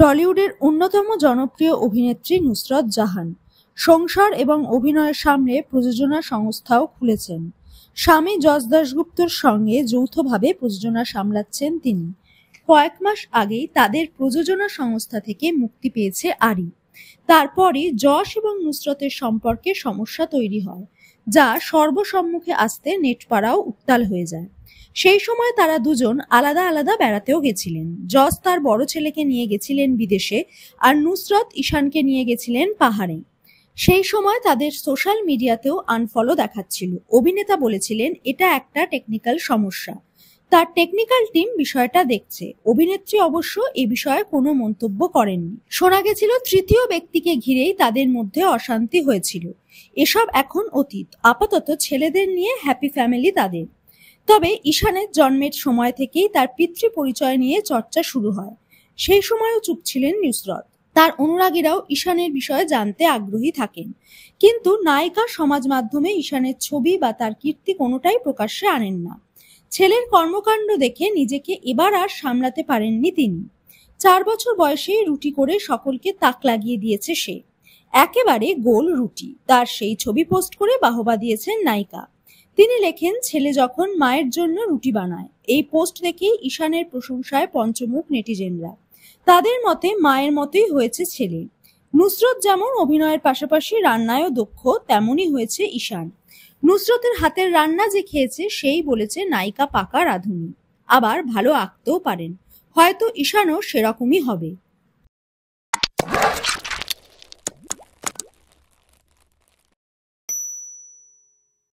টলিউডের অন্যতম জনপ্রিয় অভিনেত্রী নুসরত জাহান সংসার এবং অভিনয়ের সামনে প্রযোজনা সংস্থাও খুলেছেন। স্বামী যশ দাশগুপ্তর সঙ্গে যৌথভাবে প্রযোজনা সামলাচ্ছেন তিনি। কয়েক মাস আগেই তাদের প্রযোজনা সংস্থা থেকে মুক্তি পেয়েছে আরি। তারপরই যশ এবং নুসরতের সম্পর্কে সমস্যা তৈরি হয়, যা সর্বসম্মুখে আসতে নেটপাড়াও উত্তাল হয়ে যায়। সেই সময় তারা দুজন আলাদা আলাদা বেড়াতেও গেছিলেন। যশ তার বড় ছেলেকে নিয়ে গেছিলেন বিদেশে, আর নুসরত ঈশানকে নিয়ে গেছিলেন পাহাড়ে। সেই সময় তাদের সোশ্যাল মিডিয়াতেও আনফলো দেখাচ্ছিল। অভিনেতা বলেছিলেন এটা একটা টেকনিক্যাল সমস্যা, তার টেকনিক্যাল টিম বিষয়টা দেখছে। অভিনেত্রী অবশ্য এ বিষয়ে কোনো মন্তব্য করেননি। শোনা গেছিল তৃতীয় ব্যক্তিকে ঘিরেই তাদের মধ্যে অশান্তি হয়েছিল। এসব এখন অতীত। আপাতত ছেলেদের নিয়ে হ্যাপি ফ্যামিলি তাদের। তবে ঈশানের জন্মের সময় থেকেই তার পিতৃ পরিচয় নিয়ে চর্চা শুরু হয়। সেই সময়ও চুপ ছিলেন নুসরত। তার অনুরাগীরাও ঈশানের বিষয়ে জানতে আগ্রহী থাকেন, কিন্তু নায়িকা সমাজ মাধ্যমে ঈশানের ছবি বা তার কীর্তি কোনোটাই প্রকাশ্যে আনেন না। ছেলের কর্মকাণ্ড দেখে নিজেকে এবার আর সামলাতে পারেননি তিনি। 4 বছর বয়সেই রুটি করে সকলকে তাক লাগিয়ে দিয়েছে সে। একেবারে গোল রুটি। তার সেই ছবি পোস্ট করে বাহবা দিয়েছেন নায়িকা। তিনি লেখেন, ছেলে যখন মায়ের জন্য রুটি বানায়। এই পোস্ট দেখেই ঈশানের প্রশংসায় পঞ্চমুখ নেটিজেনরা। তাদের মতে মায়ের মতোই হয়েছে ছেলে। নুসরত যেমন অভিনয়ের পাশাপাশি রান্নায়ও দক্ষ, তেমনই হয়েছে ঈশান। নুসরতের হাতের রান্না যে খেয়েছে সেই বলেছে নায়িকা পাকা রাঁধুনি, আবার ভালো আঁকতেও পারেন। হয়তো ঈশানও সেরকমই হবে।